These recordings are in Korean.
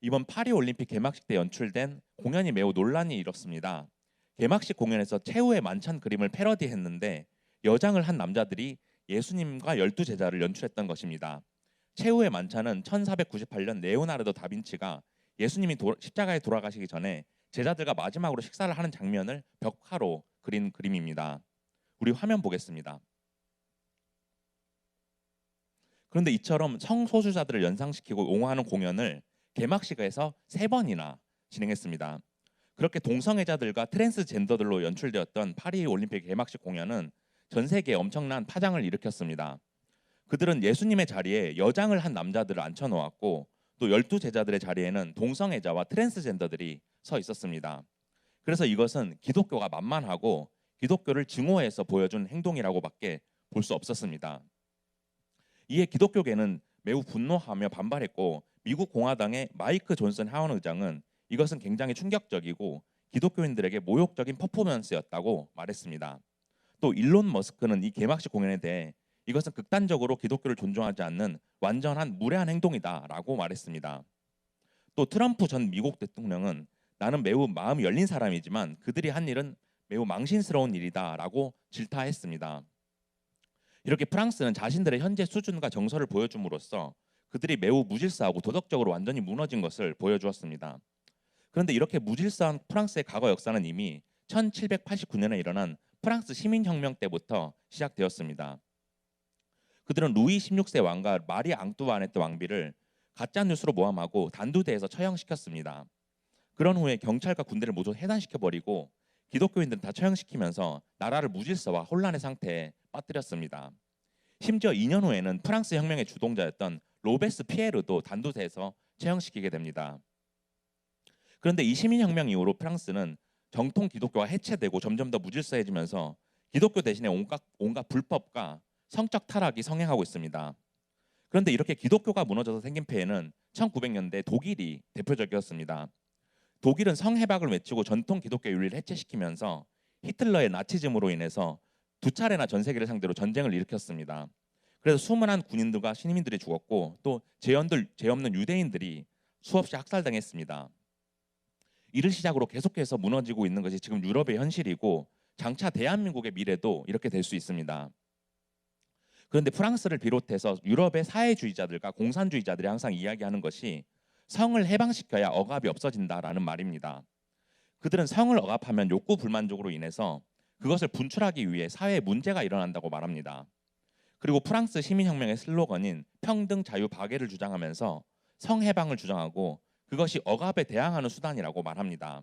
이번 파리올림픽 개막식 때 연출된 공연이 매우 논란이 일었습니다. 개막식 공연에서 최후의 만찬 그림을 패러디했는데 여장을 한 남자들이 예수님과 12제자를 연출했던 것입니다. 최후의 만찬은 1498년 레오나르도 다빈치가 예수님이 십자가에 돌아가시기 전에 제자들과 마지막으로 식사를 하는 장면을 벽화로 그린 그림입니다. 우리 화면 보겠습니다. 그런데 이처럼 성소수자들을 연상시키고 옹호하는 공연을 개막식에서 3번이나 진행했습니다. 그렇게 동성애자들과 트랜스젠더들로 연출되었던 파리 올림픽 개막식 공연은 전 세계에 엄청난 파장을 일으켰습니다. 그들은 예수님의 자리에 여장을 한 남자들을 앉혀놓았고 또 12제자들의 자리에는 동성애자와 트랜스젠더들이 서 있었습니다. 그래서 이것은 기독교가 만만하고 기독교를 증오해서 보여준 행동이라고밖에 볼 수 없었습니다. 이에 기독교계는 매우 분노하며 반발했고 미국 공화당의 마이크 존슨 하원 의장은 이것은 굉장히 충격적이고 기독교인들에게 모욕적인 퍼포먼스였다고 말했습니다. 또 일론 머스크는 이 개막식 공연에 대해 이것은 극단적으로 기독교를 존중하지 않는 완전한 무례한 행동이다라고 말했습니다. 또 트럼프 전 미국 대통령은 나는 매우 마음이 열린 사람이지만 그들이 한 일은 매우 망신스러운 일이다라고 질타했습니다. 이렇게 프랑스는 자신들의 현재 수준과 정서를 보여줌으로써 그들이 매우 무질서하고 도덕적으로 완전히 무너진 것을 보여주었습니다. 그런데 이렇게 무질서한 프랑스의 과거 역사는 이미 1789년에 일어난 프랑스 시민혁명 때부터 시작되었습니다. 그들은 루이 16세 왕과 마리 앙뚜아네트 왕비를 가짜 뉴스로 모함하고 단두대에서 처형시켰습니다. 그런 후에 경찰과 군대를 모두 해산시켜버리고 기독교인들은 다 처형시키면서 나라를 무질서와 혼란의 상태에 빠뜨렸습니다. 심지어 2년 후에는 프랑스 혁명의 주동자였던 로베스 피에르도 단두대에서 처형시키게 됩니다. 그런데 이 시민혁명 이후로 프랑스는 정통 기독교가 해체되고 점점 더 무질서해지면서 기독교 대신에 온갖 불법과 성적 타락이 성행하고 있습니다. 그런데 이렇게 기독교가 무너져서 생긴 폐해는 1900년대 독일이 대표적이었습니다. 독일은 성해박을 외치고 전통 기독교 윤리를 해체시키면서 히틀러의 나치즘으로 인해서 2차례나 전 세계를 상대로 전쟁을 일으켰습니다. 그래서 수많은 군인들과 시민들이 죽었고 또 죄 없는 유대인들이 수없이 학살당했습니다. 이를 시작으로 계속해서 무너지고 있는 것이 지금 유럽의 현실이고 장차 대한민국의 미래도 이렇게 될 수 있습니다. 그런데 프랑스를 비롯해서 유럽의 사회주의자들과 공산주의자들이 항상 이야기하는 것이 성을 해방시켜야 억압이 없어진다라는 말입니다. 그들은 성을 억압하면 욕구 불만족으로 인해서 그것을 분출하기 위해 사회에 문제가 일어난다고 말합니다. 그리고 프랑스 시민혁명의 슬로건인 평등, 자유, 박애를 주장하면서 성해방을 주장하고 그것이 억압에 대항하는 수단이라고 말합니다.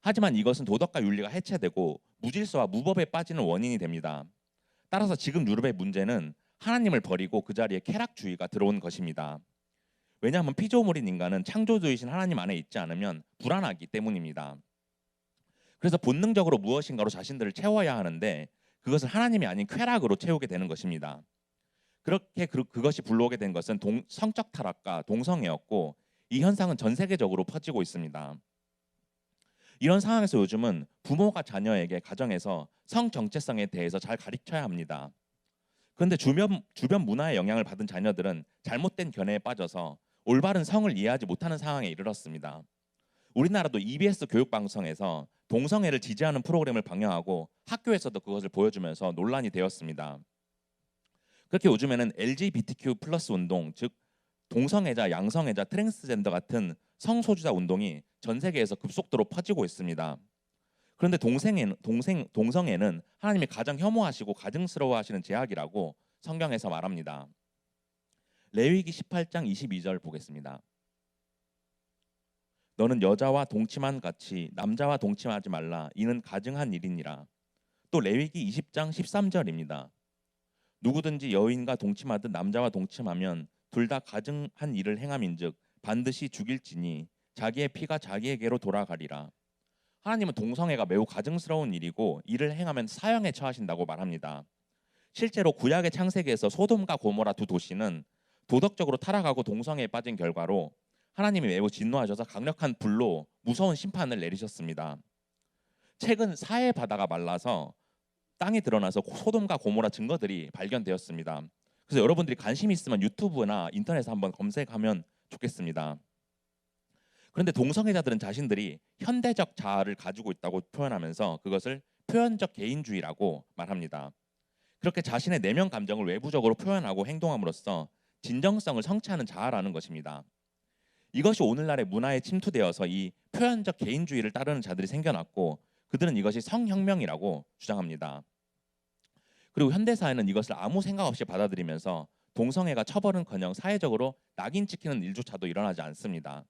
하지만 이것은 도덕과 윤리가 해체되고 무질서와 무법에 빠지는 원인이 됩니다. 따라서 지금 유럽의 문제는 하나님을 버리고 그 자리에 쾌락주의가 들어온 것입니다. 왜냐하면 피조물인 인간은 창조주이신 하나님 안에 있지 않으면 불안하기 때문입니다. 그래서 본능적으로 무엇인가로 자신들을 채워야 하는데 그것을 하나님이 아닌 쾌락으로 채우게 되는 것입니다. 그렇게 그것이 불러오게 된 것은 성적 타락과 동성애였고 이 현상은 전 세계적으로 퍼지고 있습니다. 이런 상황에서 요즘은 부모가 자녀에게 가정에서 성 정체성에 대해서 잘 가르쳐야 합니다. 그런데 주변 문화의 영향을 받은 자녀들은 잘못된 견해에 빠져서 올바른 성을 이해하지 못하는 상황에 이르렀습니다. 우리나라도 EBS 교육방송에서 동성애를 지지하는 프로그램을 방영하고 학교에서도 그것을 보여주면서 논란이 되었습니다. 그렇게 요즘에는 LGBTQ 플러스 운동, 즉 동성애자, 양성애자, 트랜스젠더 같은 성소수자 운동이 전 세계에서 급속도로 퍼지고 있습니다. 그런데 동성애는 하나님이 가장 혐오하시고 가증스러워하시는 죄악이라고 성경에서 말합니다. 레위기 18장 22절 보겠습니다. 너는 여자와 동침한 같이 남자와 동침하지 말라. 이는 가증한 일이니라. 또 레위기 20장 13절입니다. 누구든지 여인과 동침하듯 남자와 동침하면 둘 다 가증한 일을 행함인즉 반드시 죽일지니 자기의 피가 자기에게로 돌아가리라. 하나님은 동성애가 매우 가증스러운 일이고 이를 행하면 사형에 처하신다고 말합니다. 실제로 구약의 창세기에서 소돔과 고모라 두 도시는 도덕적으로 타락하고 동성애에 빠진 결과로 하나님이 매우 진노하셔서 강력한 불로 무서운 심판을 내리셨습니다. 최근 사해 바다가 말라서 땅이 드러나서 소돔과 고모라 증거들이 발견되었습니다. 그래서 여러분들이 관심 있으면 유튜브나 인터넷에 한번 검색하면 좋겠습니다. 그런데 동성애자들은 자신들이 현대적 자아를 가지고 있다고 표현하면서 그것을 표현적 개인주의라고 말합니다. 그렇게 자신의 내면 감정을 외부적으로 표현하고 행동함으로써 진정성을 성취하는 자아라는 것입니다. 이것이 오늘날의 문화에 침투되어서 이 표현적 개인주의를 따르는 자들이 생겨났고 그들은 이것이 성혁명이라고 주장합니다. 그리고 현대사회는 이것을 아무 생각 없이 받아들이면서 동성애가 처벌은커녕 사회적으로 낙인 찍히는 일조차도 일어나지 않습니다.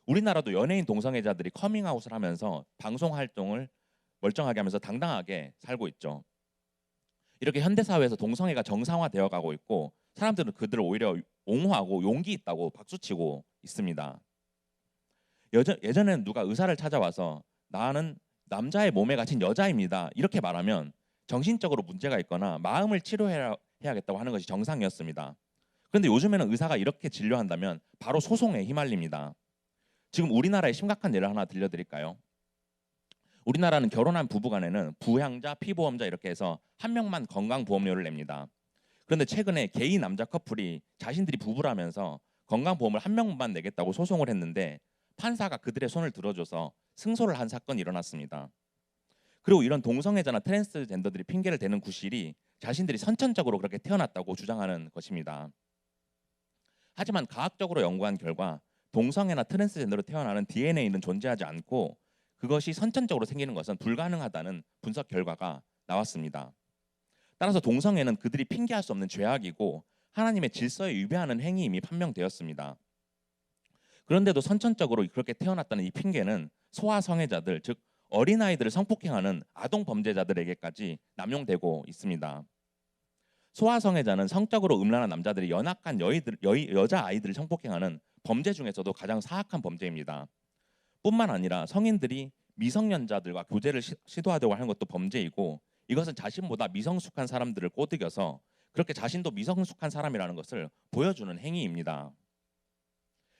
우리나라도 연예인 동성애자들이 커밍아웃을 하면서 방송 활동을 멀쩡하게 하면서 당당하게 살고 있죠. 이렇게 현대사회에서 동성애가 정상화되어 가고 있고 사람들은 그들을 오히려 옹호하고 용기 있다고 박수치고 있습니다. 예전에는 누가 의사를 찾아와서 나는 남자의 몸에 갇힌 여자입니다. 이렇게 말하면 정신적으로 문제가 있거나 마음을 치료해야겠다고 하는 것이 정상이었습니다. 그런데 요즘에는 의사가 이렇게 진료한다면 바로 소송에 휘말립니다. 지금 우리나라의 심각한 예를 하나 들려드릴까요? 우리나라는 결혼한 부부간에는 부양자, 피보험자 이렇게 해서 한 명만 건강보험료를 냅니다. 그런데 최근에 게이 남자 커플이 자신들이 부부라면서 건강보험을 한 명만 내겠다고 소송을 했는데 판사가 그들의 손을 들어줘서 승소를 한 사건이 일어났습니다. 그리고 이런 동성애자나 트랜스젠더들이 핑계를 대는 구실이 자신들이 선천적으로 그렇게 태어났다고 주장하는 것입니다. 하지만 과학적으로 연구한 결과 동성애나 트랜스젠더로 태어나는 DNA는 존재하지 않고 그것이 선천적으로 생기는 것은 불가능하다는 분석 결과가 나왔습니다. 따라서 동성애는 그들이 핑계할 수 없는 죄악이고 하나님의 질서에 위배하는 행위임이 판명되었습니다. 그런데도 선천적으로 그렇게 태어났다는 이 핑계는 소아성애자들, 즉 어린아이들을 성폭행하는 아동 범죄자들에게까지 남용되고 있습니다. 소아성애자는 성적으로 음란한 남자들이 연약한 여자아이들을 성폭행하는 범죄 중에서도 가장 사악한 범죄입니다. 뿐만 아니라 성인들이 미성년자들과 교제를 시도하려고 하는 것도 범죄이고 이것은 자신보다 미성숙한 사람들을 꼬드겨서 그렇게 자신도 미성숙한 사람이라는 것을 보여주는 행위입니다.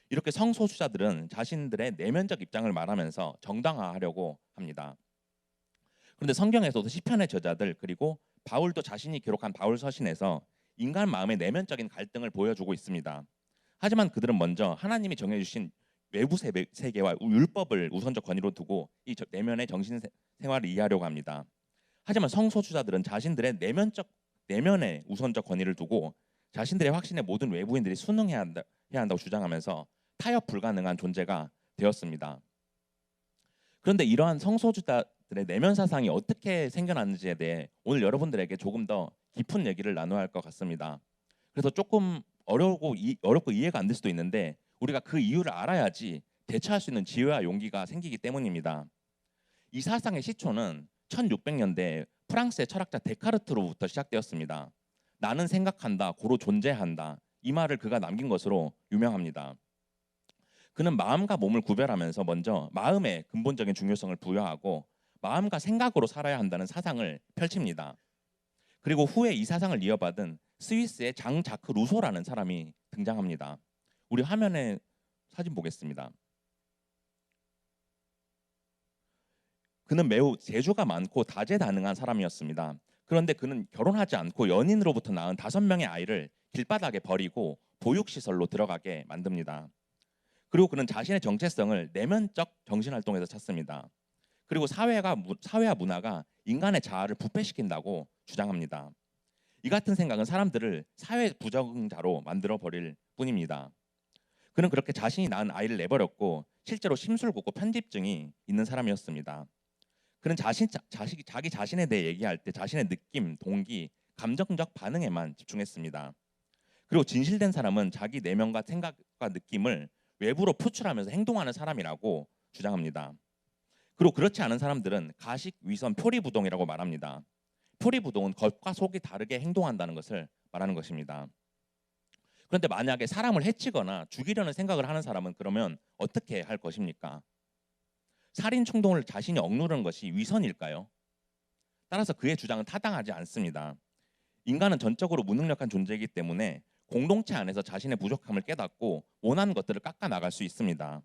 이렇게 성소수자들은 자신들의 내면적 입장을 말하면서 정당화하려고 합니다. 그런데 성경에서도 시편의 저자들 그리고 바울도 자신이 기록한 바울 서신에서 인간 마음의 내면적인 갈등을 보여주고 있습니다. 하지만 그들은 먼저 하나님이 정해주신 외부 세계와 율법을 우선적 권위로 두고 이 내면의 정신 생활을 이해하려고 합니다. 하지만 성소수자들은 자신들의 내면의 우선적 권위를 두고 자신들의 확신에 모든 외부인들이 순응해야 한다고 주장하면서 타협 불가능한 존재가 되었습니다. 그런데 이러한 성소수자들의 내면 사상이 어떻게 생겨났는지에 대해 오늘 여러분들에게 조금 더 깊은 얘기를 나눠야 할 것 같습니다. 그래서 조금 어렵고 이해가 안 될 수도 있는데 우리가 그 이유를 알아야지 대처할 수 있는 지혜와 용기가 생기기 때문입니다. 이 사상의 시초는 1600년대 프랑스의 철학자 데카르트로부터 시작되었습니다. 나는 생각한다, 고로 존재한다. 이 말을 그가 남긴 것으로 유명합니다. 그는 마음과 몸을 구별하면서 먼저 마음의 근본적인 중요성을 부여하고 마음과 생각으로 살아야 한다는 사상을 펼칩니다. 그리고 후에 이 사상을 이어받은 스위스의 장 자크 루소라는 사람이 등장합니다. 우리 화면에 사진 보겠습니다. 그는 매우 재주가 많고 다재다능한 사람이었습니다. 그런데 그는 결혼하지 않고 연인으로부터 낳은 5명의 아이를 길바닥에 버리고 보육시설로 들어가게 만듭니다. 그리고 그는 자신의 정체성을 내면적 정신활동에서 찾습니다. 그리고 사회와 문화가 인간의 자아를 부패시킨다고 주장합니다. 이 같은 생각은 사람들을 사회 부적응자로 만들어 버릴 뿐입니다. 그는 그렇게 자신이 낳은 아이를 내버렸고 실제로 심술궂고 편집증이 있는 사람이었습니다. 그는 자기 자신에 대해 얘기할 때 자신의 느낌, 동기, 감정적 반응에만 집중했습니다. 그리고 진실된 사람은 자기 내면과 생각과 느낌을 외부로 표출하면서 행동하는 사람이라고 주장합니다. 그리고 그렇지 않은 사람들은 가식, 위선, 표리부동이라고 말합니다. 표리부동은 겉과 속이 다르게 행동한다는 것을 말하는 것입니다. 그런데 만약에 사람을 해치거나 죽이려는 생각을 하는 사람은 그러면 어떻게 할 것입니까? 살인 충동을 자신이 억누르는 것이 위선일까요? 따라서 그의 주장은 타당하지 않습니다. 인간은 전적으로 무능력한 존재이기 때문에 공동체 안에서 자신의 부족함을 깨닫고 원하는 것들을 깎아 나갈 수 있습니다.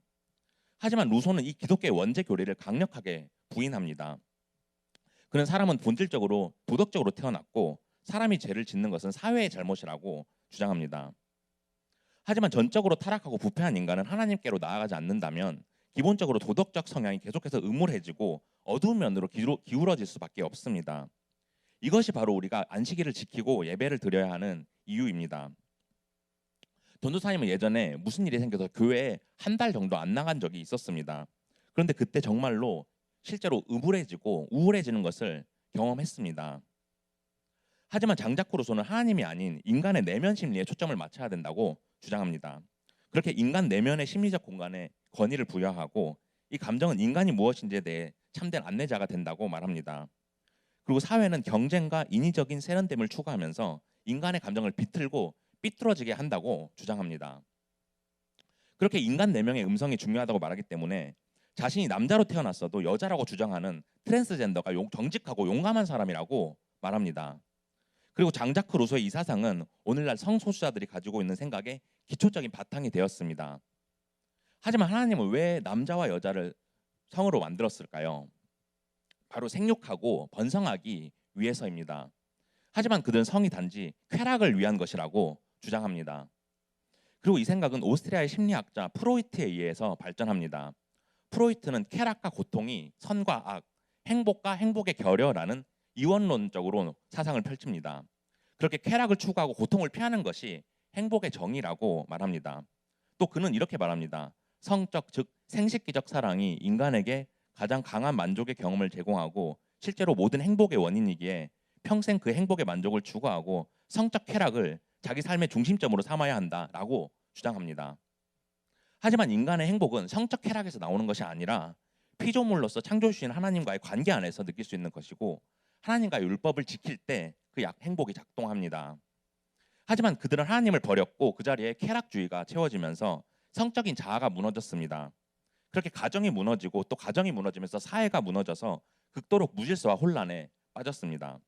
하지만 루소는 이 기독교의 원죄 교리를 강력하게 부인합니다. 그는 사람은 본질적으로 도덕적으로 태어났고 사람이 죄를 짓는 것은 사회의 잘못이라고 주장합니다. 하지만 전적으로 타락하고 부패한 인간은 하나님께로 나아가지 않는다면 기본적으로 도덕적 성향이 계속해서 음울해지고 어두운 면으로 기울어질 수밖에 없습니다. 이것이 바로 우리가 안식일을 지키고 예배를 드려야 하는 이유입니다. 전도사님은 예전에 무슨 일이 생겨서 교회에 한 달 정도 안 나간 적이 있었습니다. 그런데 그때 정말로 실제로 음울해지고 우울해지는 것을 경험했습니다. 하지만 장자크루소는 하나님이 아닌 인간의 내면 심리에 초점을 맞춰야 된다고 주장합니다. 그렇게 인간 내면의 심리적 공간에 권위를 부여하고 이 감정은 인간이 무엇인지에 대해 참된 안내자가 된다고 말합니다. 그리고 사회는 경쟁과 인위적인 세련됨을 추구하면서 인간의 감정을 비틀고 삐뚤어지게 한다고 주장합니다. 그렇게 인간 내면의 음성이 중요하다고 말하기 때문에 자신이 남자로 태어났어도 여자라고 주장하는 트랜스젠더가 정직하고 용감한 사람이라고 말합니다. 그리고 장자크 루소의 이 사상은 오늘날 성소수자들이 가지고 있는 생각의 기초적인 바탕이 되었습니다. 하지만 하나님은 왜 남자와 여자를 성으로 만들었을까요? 바로 생육하고 번성하기 위해서입니다. 하지만 그들은 성이 단지 쾌락을 위한 것이라고 주장합니다. 그리고 이 생각은 오스트리아의 심리학자 프로이트에 의해서 발전합니다. 프로이트는 쾌락과 고통이 선과 악, 행복과 행복의 결여라는 이원론적으로 사상을 펼칩니다. 그렇게 쾌락을 추구하고 고통을 피하는 것이 행복의 정의라고 말합니다. 또 그는 이렇게 말합니다. 성적 즉 생식기적 사랑이 인간에게 가장 강한 만족의 경험을 제공하고 실제로 모든 행복의 원인이기에 평생 그 행복의 만족을 추구하고 성적 쾌락을 자기 삶의 중심점으로 삼아야 한다라고 주장합니다. 하지만 인간의 행복은 성적 쾌락에서 나오는 것이 아니라 피조물로서 창조주신 하나님과의 관계 안에서 느낄 수 있는 것이고 하나님과의 율법을 지킬 때 그 행복이 작동합니다. 하지만 그들은 하나님을 버렸고 그 자리에 쾌락주의가 채워지면서 성적인 자아가 무너졌습니다. 그렇게 가정이 무너지고 또 가정이 무너지면서 사회가 무너져서 극도로 무질서와 혼란에 빠졌습니다.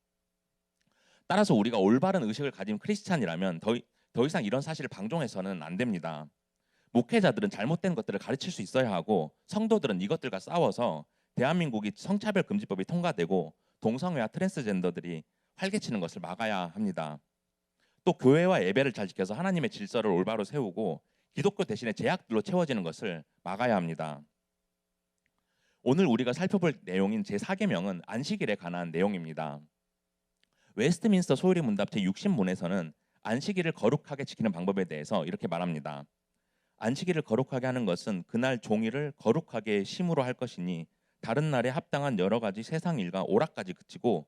따라서 우리가 올바른 의식을 가진 크리스찬이라면 더 이상 이런 사실을 방종해서는 안 됩니다. 목회자들은 잘못된 것들을 가르칠 수 있어야 하고 성도들은 이것들과 싸워서 대한민국이 성차별 금지법이 통과되고 동성애와 트랜스젠더들이 활개치는 것을 막아야 합니다. 또 교회와 예배를 잘 지켜서 하나님의 질서를 올바로 세우고 기독교 대신에 제약들로 채워지는 것을 막아야 합니다. 오늘 우리가 살펴볼 내용인 제4계명은 안식일에 관한 내용입니다. 웨스트민스터 소유리 문답 제60문에서는 안식일을 거룩하게 지키는 방법에 대해서 이렇게 말합니다. 안식일을 거룩하게 하는 것은 그날 종일을 거룩하게 심으로 할 것이니 다른 날에 합당한 여러 가지 세상 일과 오락까지 그치고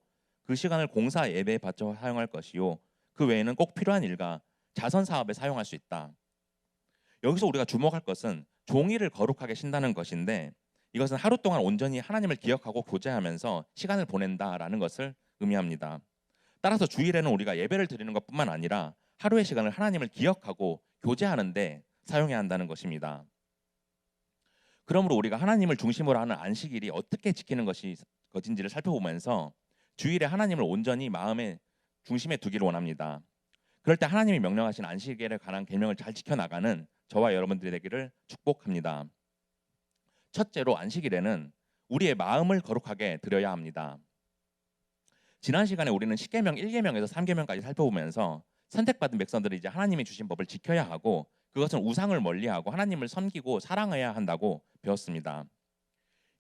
그 시간을 공사 예배에 바쳐 사용할 것이요 그 외에는 꼭 필요한 일과 자선 사업에 사용할 수 있다. 여기서 우리가 주목할 것은 종일을 거룩하게 쉰다는 것인데 이것은 하루 동안 온전히 하나님을 기억하고 교제하면서 시간을 보낸다라는 것을 의미합니다. 따라서 주일에는 우리가 예배를 드리는 것뿐만 아니라 하루의 시간을 하나님을 기억하고 교제하는데 사용해야 한다는 것입니다. 그러므로 우리가 하나님을 중심으로 하는 안식일이 어떻게 지키는 것인지를 살펴보면서 주일에 하나님을 온전히 마음의 중심에 두기를 원합니다. 그럴 때 하나님이 명령하신 안식일에 관한 계명을 잘 지켜나가는 저와 여러분들이 되기를 축복합니다. 첫째로 안식일에는 우리의 마음을 거룩하게 드려야 합니다. 지난 시간에 우리는 10계명, 1계명에서 3계명까지 살펴보면서 선택받은 백성들이 이제 하나님이 주신 법을 지켜야 하고 그것은 우상을 멀리하고 하나님을 섬기고 사랑해야 한다고 배웠습니다.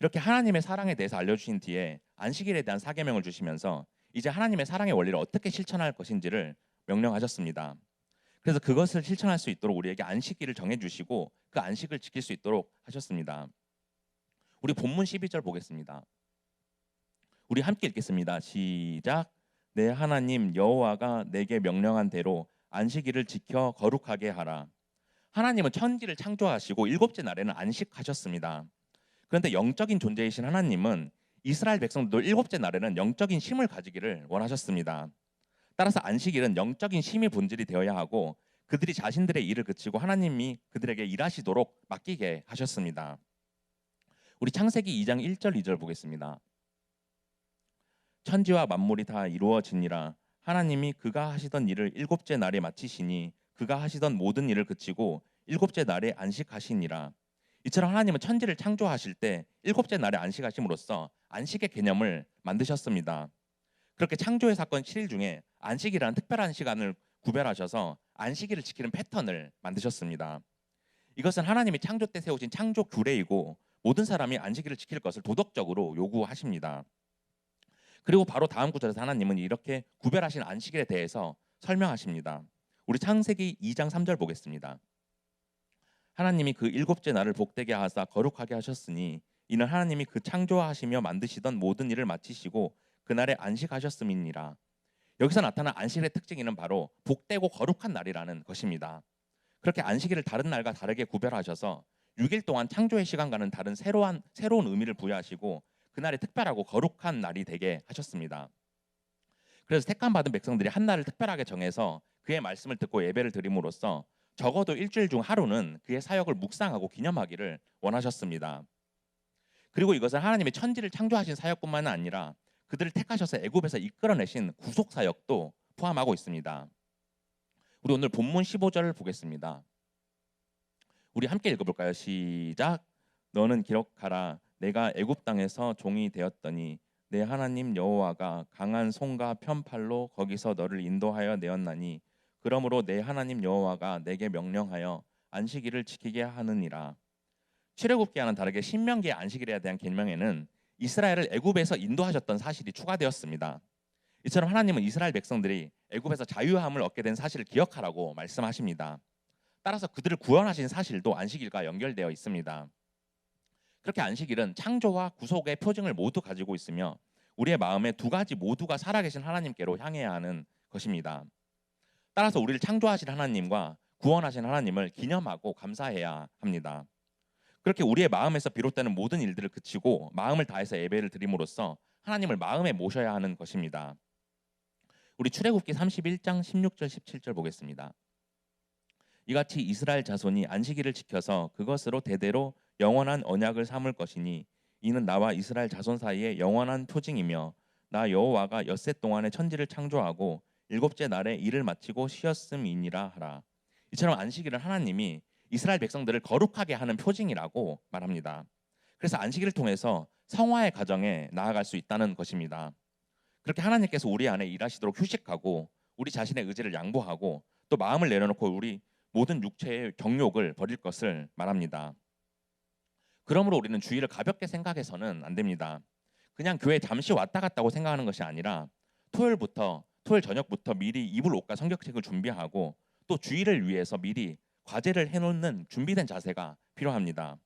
이렇게 하나님의 사랑에 대해서 알려주신 뒤에 안식일에 대한 4계명을 주시면서 이제 하나님의 사랑의 원리를 어떻게 실천할 것인지를 명령하셨습니다. 그래서 그것을 실천할 수 있도록 우리에게 안식일을 정해주시고 그 안식을 지킬 수 있도록 하셨습니다. 우리 본문 12절 보겠습니다. 우리 함께 읽겠습니다. 시작. 내 하나님 여호와가 내게 명령한 대로 안식일을 지켜 거룩하게 하라. 하나님은 천지를 창조하시고 일곱째 날에는 안식하셨습니다. 그런데 영적인 존재이신 하나님은 이스라엘 백성들도 일곱째 날에는 영적인 쉼을 가지기를 원하셨습니다. 따라서 안식일은 영적인 쉼의 본질이 되어야 하고 그들이 자신들의 일을 그치고 하나님이 그들에게 일하시도록 맡기게 하셨습니다. 우리 창세기 2장 1절 2절 보겠습니다. 천지와 만물이 다 이루어지니라. 하나님이 그가 하시던 일을 일곱째 날에 마치시니 그가 하시던 모든 일을 그치고 일곱째 날에 안식하시니라. 이처럼 하나님은 천지를 창조하실 때 일곱째 날에 안식하심으로써 안식의 개념을 만드셨습니다. 그렇게 창조의 사건 7일 중에 안식이라는 특별한 시간을 구별하셔서 안식일을 지키는 패턴을 만드셨습니다. 이것은 하나님이 창조 때 세우신 창조 규례이고 모든 사람이 안식일을 지킬 것을 도덕적으로 요구하십니다. 그리고 바로 다음 구절에서 하나님은 이렇게 구별하신 안식일에 대해서 설명하십니다. 우리 창세기 2장 3절 보겠습니다. 하나님이 그 일곱째 날을 복되게 하사 거룩하게 하셨으니 이는 하나님이 그 창조하시며 만드시던 모든 일을 마치시고 그날에 안식하셨음이니라. 여기서 나타난 안식일의 특징은 바로 복되고 거룩한 날이라는 것입니다. 그렇게 안식일을 다른 날과 다르게 구별하셔서 6일 동안 창조의 시간과는 다른 새로운 의미를 부여하시고 그날이 특별하고 거룩한 날이 되게 하셨습니다. 그래서 택함받은 백성들이 한 날을 특별하게 정해서 그의 말씀을 듣고 예배를 드림으로써 적어도 일주일 중 하루는 그의 사역을 묵상하고 기념하기를 원하셨습니다. 그리고 이것은 하나님의 천지를 창조하신 사역뿐만 아니라 그들을 택하셔서 애굽에서 이끌어내신 구속 사역도 포함하고 있습니다. 우리 오늘 본문 15절을 보겠습니다. 우리 함께 읽어볼까요? 시작. 너는 기록하라. 내가 애굽 땅에서 종이 되었더니 내 하나님 여호와가 강한 손과 편팔로 거기서 너를 인도하여 내었나니 그러므로 내 하나님 여호와가 내게 명령하여 안식일을 지키게 하느니라. 출애굽기와는 다르게 신명기의 안식일에 대한 계명에는 이스라엘을 애굽에서 인도하셨던 사실이 추가되었습니다. 이처럼 하나님은 이스라엘 백성들이 애굽에서 자유함을 얻게 된 사실을 기억하라고 말씀하십니다. 따라서 그들을 구원하신 사실도 안식일과 연결되어 있습니다. 그렇게 안식일은 창조와 구속의 표징을 모두 가지고 있으며 우리의 마음에 두 가지 모두가 살아계신 하나님께로 향해야 하는 것입니다. 따라서 우리를 창조하신 하나님과 구원하신 하나님을 기념하고 감사해야 합니다. 그렇게 우리의 마음에서 비롯되는 모든 일들을 그치고 마음을 다해서 예배를 드림으로써 하나님을 마음에 모셔야 하는 것입니다. 우리 출애굽기 31장 16절 17절 보겠습니다. 이같이 이스라엘 자손이 안식일을 지켜서 그것으로 대대로 영원한 언약을 삼을 것이니 이는 나와 이스라엘 자손 사이에 영원한 표징이며 나 여호와가 엿새 동안에 천지를 창조하고 일곱째 날에 일을 마치고 쉬었음이니라 하라. 이처럼 안식일은 하나님이 이스라엘 백성들을 거룩하게 하는 표징이라고 말합니다. 그래서 안식일을 통해서 성화의 과정에 나아갈 수 있다는 것입니다. 그렇게 하나님께서 우리 안에 일하시도록 휴식하고 우리 자신의 의지를 양보하고 또 마음을 내려놓고 우리 모든 육체의 경욕을 버릴 것을 말합니다. 그러므로 우리는 주일을 가볍게 생각해서는 안 됩니다. 그냥 교회 잠시 왔다 갔다고 생각하는 것이 아니라 토요일 저녁부터 미리 입을 옷과 성경책을 준비하고 또 주일을 위해서 미리 과제를 해놓는 준비된 자세가 필요합니다.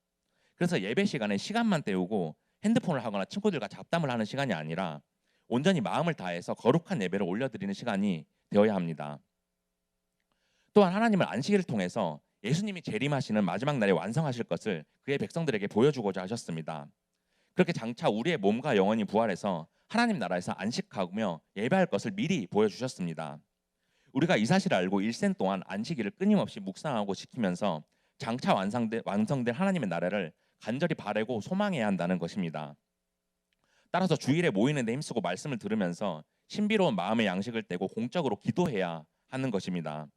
그래서 예배 시간에 시간만 때우고 핸드폰을 하거나 친구들과 잡담을 하는 시간이 아니라 온전히 마음을 다해서 거룩한 예배를 올려드리는 시간이 되어야 합니다. 또한 하나님은 안식일을 통해서 예수님이 재림하시는 마지막 날에 완성하실 것을 그의 백성들에게 보여주고자 하셨습니다. 그렇게 장차 우리의 몸과 영혼이 부활해서 하나님 나라에서 안식하며 예배할 것을 미리 보여주셨습니다. 우리가 이 사실을 알고 일생 동안 안식일을 끊임없이 묵상하고 지키면서 장차 완성될 하나님의 나라를 간절히 바라고 소망해야 한다는 것입니다. 따라서 주일에 모이는 데 힘쓰고 말씀을 들으면서 신비로운 마음의 양식을 떼고 공적으로 기도해야 하는 것입니다.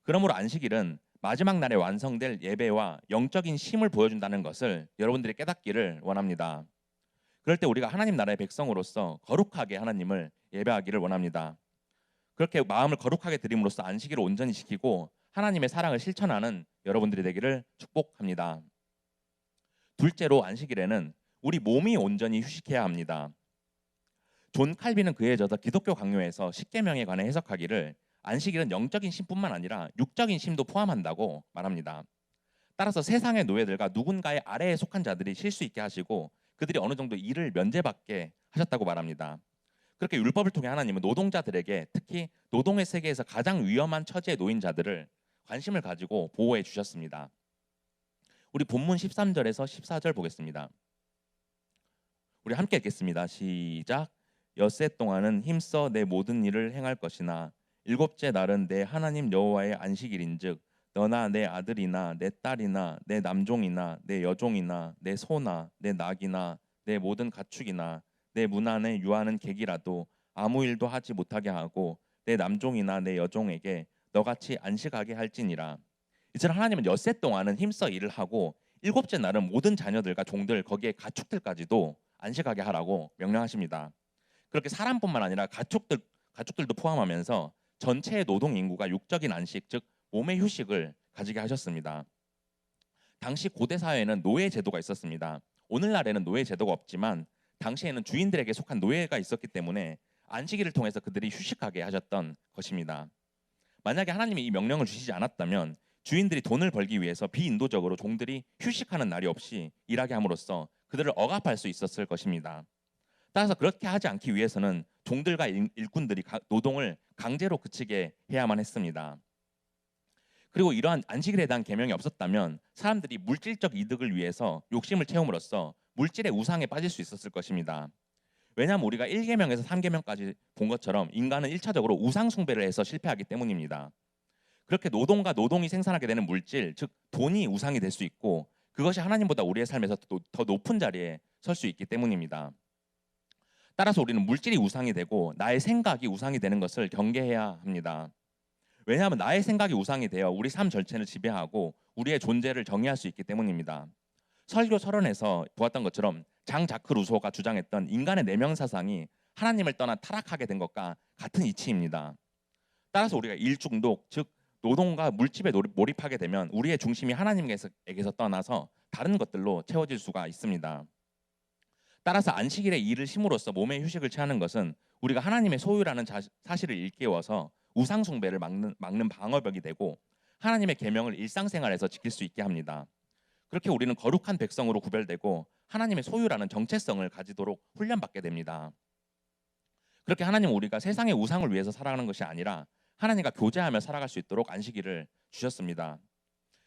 그러므로 안식일은 마지막 날에 완성될 예배와 영적인 힘을 보여준다는 것을 여러분들이 깨닫기를 원합니다. 그럴 때 우리가 하나님 나라의 백성으로서 거룩하게 하나님을 예배하기를 원합니다. 그렇게 마음을 거룩하게 드림으로써 안식일을 온전히 지키고 하나님의 사랑을 실천하는 여러분들이 되기를 축복합니다. 둘째로 안식일에는 우리 몸이 온전히 휴식해야 합니다. 존 칼빈은 그에 젖어 기독교 강요에서 십계명에 관해 해석하기를 안식일은 영적인 쉼뿐만 아니라 육적인 쉼도 포함한다고 말합니다. 따라서 세상의 노예들과 누군가의 아래에 속한 자들이 쉴 수 있게 하시고 그들이 어느 정도 일을 면제받게 하셨다고 말합니다. 그렇게 율법을 통해 하나님은 노동자들에게 특히 노동의 세계에서 가장 위험한 처지에 놓인 자들을 관심을 가지고 보호해 주셨습니다. 우리 본문 13절에서 14절 보겠습니다. 우리 함께 읽겠습니다. 시작. 엿새 동안은 힘써 내 모든 일을 행할 것이나 일곱째 날은 내 하나님 여호와의 안식일인즉 너나 내 아들이나 내 딸이나 내 남종이나 내 여종이나 내 소나 내 낙이나 내 모든 가축이나 내 문 안에 유하는 객이라도 아무 일도 하지 못하게 하고 내 남종이나 내 여종에게 너같이 안식하게 할지니라. 이처럼 하나님은 엿새 동안은 힘써 일을 하고 일곱째 날은 모든 자녀들과 종들 거기에 가축들까지도 안식하게 하라고 명령하십니다. 그렇게 사람뿐만 아니라 가축들도 포함하면서 전체의 노동 인구가 육적인 안식, 즉 몸의 휴식을 가지게 하셨습니다. 당시 고대 사회에는 노예 제도가 있었습니다. 오늘날에는 노예 제도가 없지만 당시에는 주인들에게 속한 노예가 있었기 때문에 안식일을 통해서 그들이 휴식하게 하셨던 것입니다. 만약에 하나님이 이 명령을 주시지 않았다면 주인들이 돈을 벌기 위해서 비인도적으로 종들이 휴식하는 날이 없이 일하게 함으로써 그들을 억압할 수 있었을 것입니다. 따라서 그렇게 하지 않기 위해서는 종들과 일꾼들이 노동을 강제로 그치게 해야만 했습니다. 그리고 이러한 안식일에 대한 계명이 없었다면 사람들이 물질적 이득을 위해서 욕심을 채움으로써 물질의 우상에 빠질 수 있었을 것입니다. 왜냐하면 우리가 1계명에서 3계명까지 본 것처럼 인간은 1차적으로 우상 숭배를 해서 실패하기 때문입니다. 그렇게 노동과 노동이 생산하게 되는 물질, 즉 돈이 우상이 될 수 있고 그것이 하나님보다 우리의 삶에서 더 높은 자리에 설 수 있기 때문입니다. 따라서 우리는 물질이 우상이 되고 나의 생각이 우상이 되는 것을 경계해야 합니다. 왜냐하면 나의 생각이 우상이 되어 우리 삶 전체를 지배하고 우리의 존재를 정의할 수 있기 때문입니다. 설교 서론에서 보았던 것처럼 장 자크 루소가 주장했던 인간의 내면 사상이 하나님을 떠나 타락하게 된 것과 같은 이치입니다. 따라서 우리가 일 중독, 즉 노동과 물집에 몰입하게 되면 우리의 중심이 하나님에게서 떠나서 다른 것들로 채워질 수가 있습니다. 따라서 안식일에 일을 심으로써 몸의 휴식을 취하는 것은 우리가 하나님의 소유라는 사실을 일깨워서 우상 숭배를 막는 방어벽이 되고 하나님의 계명을 일상생활에서 지킬 수 있게 합니다. 그렇게 우리는 거룩한 백성으로 구별되고 하나님의 소유라는 정체성을 가지도록 훈련받게 됩니다. 그렇게 하나님은 우리가 세상의 우상을 위해서 살아가는 것이 아니라 하나님과 교제하며 살아갈 수 있도록 안식일을 주셨습니다.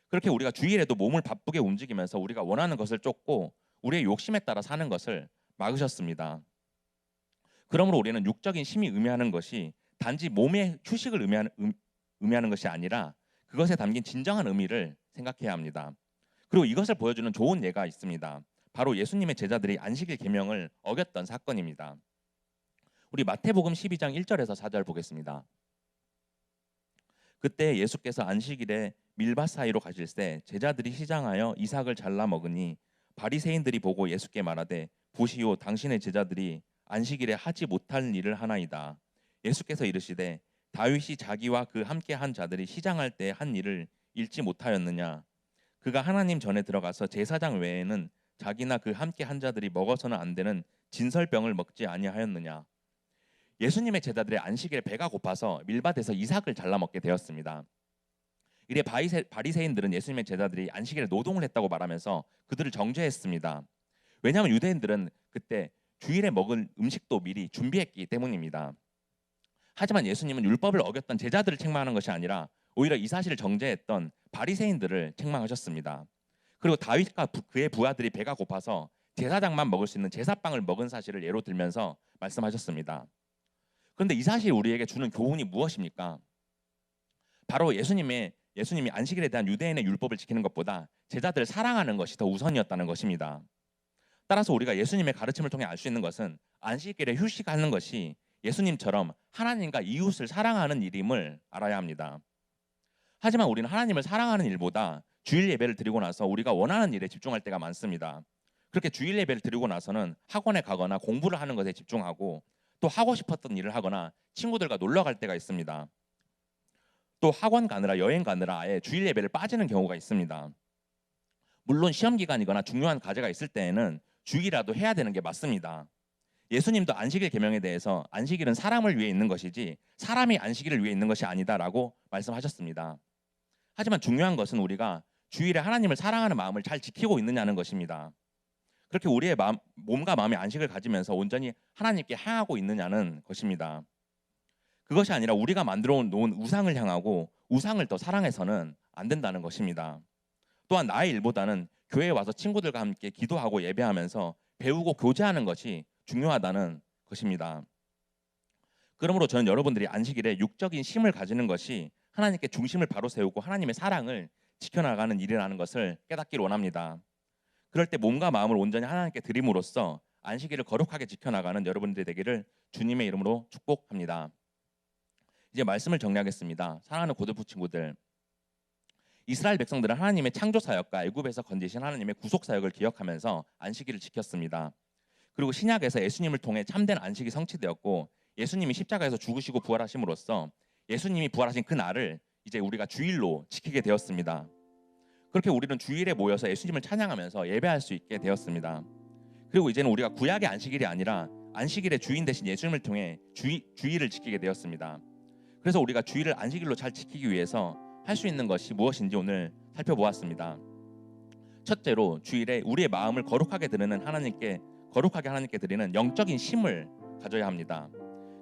그렇게 우리가 주일에도 몸을 바쁘게 움직이면서 우리가 원하는 것을 쫓고 우리의 욕심에 따라 사는 것을 막으셨습니다. 그러므로 우리는 육적인 쉼이 의미하는 것이 단지 몸의 휴식을 의미하는 것이 아니라 그것에 담긴 진정한 의미를 생각해야 합니다. 그리고 이것을 보여주는 좋은 예가 있습니다. 바로 예수님의 제자들이 안식일 계명을 어겼던 사건입니다. 우리 마태복음 12장 1절에서 4절 보겠습니다. 그때 예수께서 안식일에 밀밭 사이로 가실새 제자들이 시장하여 이삭을 잘라 먹으니 바리새인들이 보고 예수께 말하되 보시오 당신의 제자들이 안식일에 하지 못할 일을 하나이다. 예수께서 이르시되 다윗이 자기와 그 함께 한 자들이 시장할 때 한 일을 읽지 못하였느냐. 그가 하나님 전에 들어가서 제사장 외에는 자기나 그 함께 한 자들이 먹어서는 안 되는 진설병을 먹지 아니하였느냐. 예수님의 제자들의 안식일에 배가 고파서 밀밭에서 이삭을 잘라 먹게 되었습니다. 이래 바리새인들은 예수님의 제자들이 안식일에 노동을 했다고 말하면서 그들을 정죄했습니다. 왜냐하면 유대인들은 그때 주일에 먹을 음식도 미리 준비했기 때문입니다. 하지만 예수님은 율법을 어겼던 제자들을 책망하는 것이 아니라 오히려 이 사실을 정죄했던 바리새인들을 책망하셨습니다. 그리고 다윗과 그의 부하들이 배가 고파서 제사장만 먹을 수 있는 제사빵을 먹은 사실을 예로 들면서 말씀하셨습니다. 그런데 이 사실이 우리에게 주는 교훈이 무엇입니까? 바로 예수님이 안식일에 대한 유대인의 율법을 지키는 것보다 제자들을 사랑하는 것이 더 우선이었다는 것입니다. 따라서 우리가 예수님의 가르침을 통해 알 수 있는 것은 안식일에 휴식하는 것이 예수님처럼 하나님과 이웃을 사랑하는 일임을 알아야 합니다. 하지만 우리는 하나님을 사랑하는 일보다 주일 예배를 드리고 나서 우리가 원하는 일에 집중할 때가 많습니다. 그렇게 주일 예배를 드리고 나서는 학원에 가거나 공부를 하는 것에 집중하고 또 하고 싶었던 일을 하거나 친구들과 놀러 갈 때가 있습니다. 또 학원 가느라 여행 가느라 아예 주일 예배를 빠지는 경우가 있습니다. 물론 시험 기간이거나 중요한 과제가 있을 때에는 주일이라도 해야 되는 게 맞습니다. 예수님도 안식일 계명에 대해서 안식일은 사람을 위해 있는 것이지 사람이 안식일을 위해 있는 것이 아니다라고 말씀하셨습니다. 하지만 중요한 것은 우리가 주일에 하나님을 사랑하는 마음을 잘 지키고 있느냐는 것입니다. 그렇게 우리의 몸과 마음의 안식을 가지면서 온전히 하나님께 향하고 있느냐는 것입니다. 그것이 아니라 우리가 만들어 놓은 우상을 향하고 우상을 더 사랑해서는 안 된다는 것입니다. 또한 나의 일보다는 교회에 와서 친구들과 함께 기도하고 예배하면서 배우고 교제하는 것이 중요하다는 것입니다. 그러므로 저는 여러분들이 안식일에 육적인 쉼을 가지는 것이 하나님께 중심을 바로 세우고 하나님의 사랑을 지켜나가는 일이라는 것을 깨닫기를 원합니다. 그럴 때 몸과 마음을 온전히 하나님께 드림으로써 안식일을 거룩하게 지켜나가는 여러분들이 되기를 주님의 이름으로 축복합니다. 이제 말씀을 정리하겠습니다. 사랑하는 고등부 친구들, 이스라엘 백성들은 하나님의 창조 사역과 애굽에서 건지신 하나님의 구속 사역을 기억하면서 안식일을 지켰습니다. 그리고 신약에서 예수님을 통해 참된 안식이 성취되었고 예수님이 십자가에서 죽으시고 부활하심으로써 예수님이 부활하신 그 날을 이제 우리가 주일로 지키게 되었습니다. 그렇게 우리는 주일에 모여서 예수님을 찬양하면서 예배할 수 있게 되었습니다. 그리고 이제는 우리가 구약의 안식일이 아니라 안식일의 주인 대신 예수님을 통해 주일을 지키게 되었습니다. 그래서 우리가 주일을 안식일로 잘 지키기 위해서 할 수 있는 것이 무엇인지 오늘 살펴보았습니다. 첫째로 주일에 우리의 마음을 거룩하게 하나님께 드리는 영적인 심을 가져야 합니다.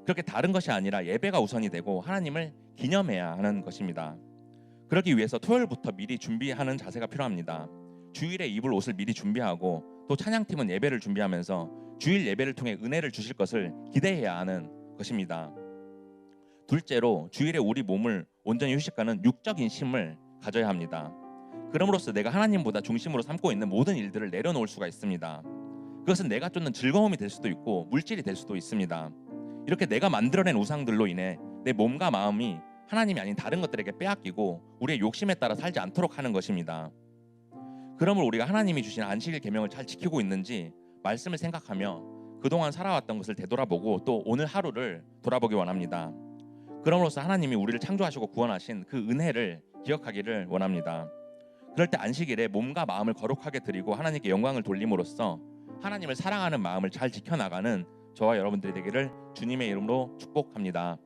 그렇게 다른 것이 아니라 예배가 우선이 되고 하나님을 기념해야 하는 것입니다. 그러기 위해서 토요일부터 미리 준비하는 자세가 필요합니다. 주일에 입을 옷을 미리 준비하고 또 찬양팀은 예배를 준비하면서 주일 예배를 통해 은혜를 주실 것을 기대해야 하는 것입니다. 둘째로 주일에 우리 몸을 온전히 휴식하는 육적인 심을 가져야 합니다. 그럼으로써 내가 하나님보다 중심으로 삼고 있는 모든 일들을 내려놓을 수가 있습니다. 그것은 내가 쫓는 즐거움이 될 수도 있고 물질이 될 수도 있습니다. 이렇게 내가 만들어낸 우상들로 인해 내 몸과 마음이 하나님이 아닌 다른 것들에게 빼앗기고 우리의 욕심에 따라 살지 않도록 하는 것입니다. 그러므로 우리가 하나님이 주신 안식일 계명을 잘 지키고 있는지 말씀을 생각하며 그동안 살아왔던 것을 되돌아보고 또 오늘 하루를 돌아보기 원합니다. 그럼으로써 하나님이 우리를 창조하시고 구원하신 그 은혜를 기억하기를 원합니다. 그럴 때 안식일에 몸과 마음을 거룩하게 드리고 하나님께 영광을 돌림으로써 하나님을 사랑하는 마음을 잘 지켜나가는 저와 여러분들이 되기를 주님의 이름으로 축복합니다.